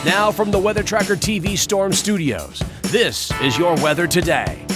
Now from the Weather Tracker TV Storm Studios, this is your weather today.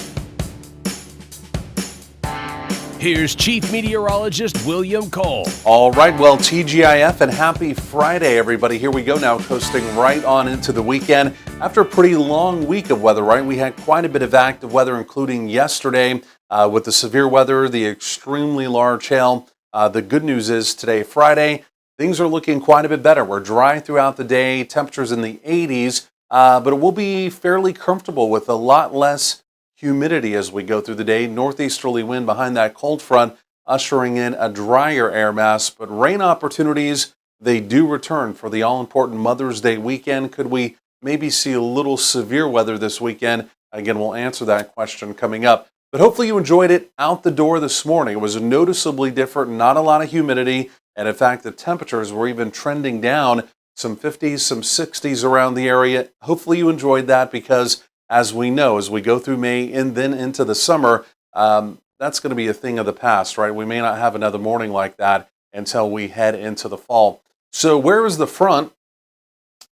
Here's Chief Meteorologist William Cole. All right, well, TGIF and happy Friday, everybody. Here we go now, coasting right on into the weekend. After a pretty long week of weather, right? We had quite a bit of active weather, including yesterday with the severe weather, the extremely large hail. The good news is today, Friday, things are looking quite a bit better. We're dry throughout the day, temperatures in the 80s, but it will be fairly comfortable with a lot less humidity as we go through the day. Northeasterly wind behind that cold front ushering in a drier air mass, but rain opportunities, they do return for the all-important Mother's Day weekend. Could we maybe see a little severe weather this weekend? Again, we'll answer that question coming up. But hopefully you enjoyed it out the door this morning. It was noticeably different, not a lot of humidity, and in fact the temperatures were even trending down, some 50s, some 60s around the area. Hopefully you enjoyed that because as we know, as we go through May and then into the summer, that's going to be a thing of the past, right? We may not have another morning like that until we head into the fall. So where is the front?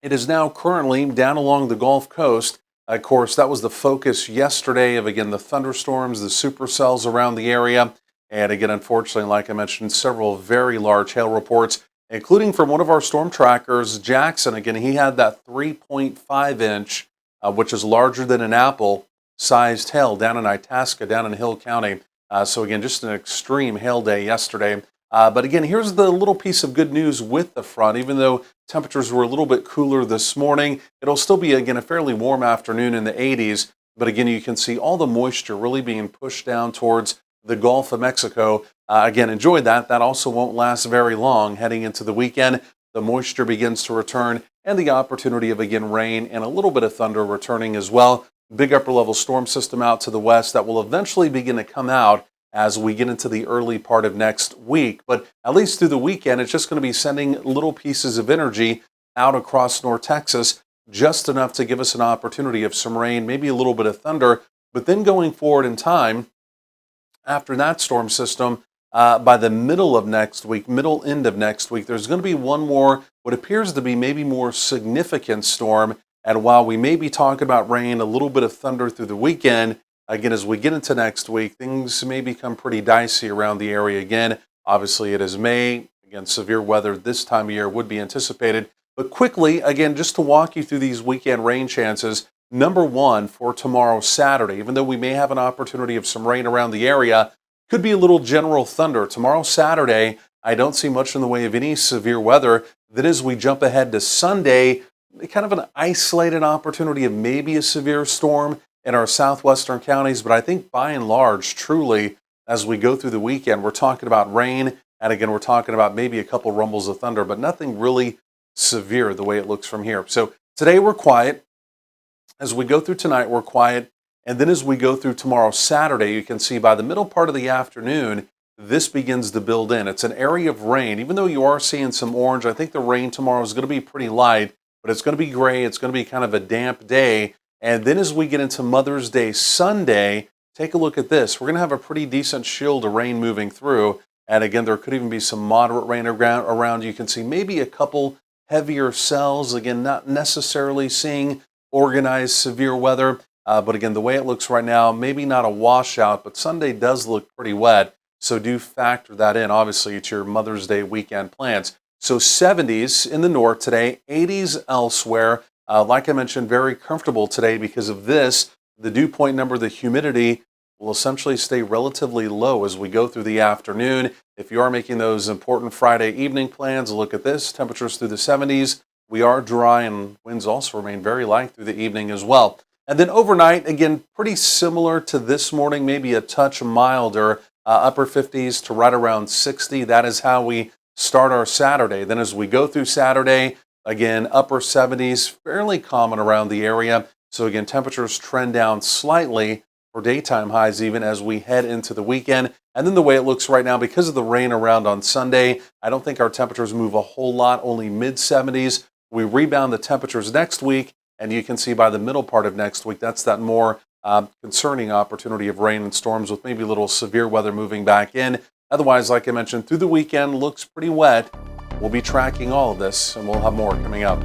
It is now currently down along the Gulf Coast. Of course, that was the focus yesterday of, again, the thunderstorms, the supercells around the area. And again, unfortunately, like I mentioned, several very large hail reports, including from one of our storm trackers, Jackson. Again, he had that 3.5 inch which is larger than an apple-sized hail down in Itasca, down in Hill County. So again, just an extreme hail day yesterday. But again, here's the little piece of good news with the front. Even though temperatures were a little bit cooler this morning, it'll still be, again, a fairly warm afternoon in the 80s. But again, you can see all the moisture really being pushed down towards the Gulf of Mexico. Again, enjoy that. That also won't last very long heading into the weekend. The moisture begins to return and the opportunity of, again, rain and a little bit of thunder returning as well. Big upper level storm system out to the west that will eventually begin to come out as we get into the early part of next week. But at least through the weekend, it's just going to be sending little pieces of energy out across North Texas, just enough to give us an opportunity of some rain, maybe a little bit of thunder. But then going forward in time, after that storm system, by the middle of next week, middle end of next week, there's going to be one more, what appears to be maybe more significant storm. And while we may be talking about rain, a little bit of thunder through the weekend, again, as we get into next week, things may become pretty dicey around the area again. Obviously, it is May. Again, severe weather this time of year would be anticipated. But quickly, again, just to walk you through these weekend rain chances, number one for tomorrow, Saturday, even though we may have an opportunity of some rain around the area, could be a little general thunder. Tomorrow, Saturday, I don't see much in the way of any severe weather. Then as we jump ahead to Sunday, kind of an isolated opportunity of maybe a severe storm in our southwestern counties. But I think by and large, truly, as we go through the weekend, we're talking about rain. And again, we're talking about maybe a couple rumbles of thunder, but nothing really severe the way it looks from here. So today we're quiet. As we go through tonight, we're quiet. And then as we go through tomorrow, Saturday, you can see by the middle part of the afternoon, this begins to build in. It's an area of rain. Even though you are seeing some orange, I think the rain tomorrow is going to be pretty light, but it's going to be gray. It's going to be kind of a damp day. And then as we get into Mother's Day Sunday, take a look at this. We're going to have a pretty decent shield of rain moving through. And again, there could even be some moderate rain around. You can see maybe a couple heavier cells. Again, not necessarily seeing organized severe weather. But again, the way it looks right now, maybe not a washout, but Sunday does look pretty wet. So do factor that in, obviously, to your Mother's Day weekend plans. So 70s in the north today, 80s elsewhere. Like I mentioned, very comfortable today because of this. The dew point number, the humidity, will essentially stay relatively low as we go through the afternoon. If you are making those important Friday evening plans, look at this. Temperatures through the 70s. We are dry and winds also remain very light through the evening as well. And then overnight, again, pretty similar to this morning, maybe a touch milder, upper 50s to right around 60. That is how we start our Saturday. Then as we go through Saturday, again, upper 70s, fairly common around the area. So again, temperatures trend down slightly for daytime highs even as we head into the weekend. And then the way it looks right now, because of the rain around on Sunday, I don't think our temperatures move a whole lot, only mid-70s. We rebound the temperatures next week. And you can see by the middle part of next week, that's that more concerning opportunity of rain and storms with maybe a little severe weather moving back in. Otherwise, like I mentioned, through the weekend, looks pretty wet. We'll be tracking all of this, and we'll have more coming up.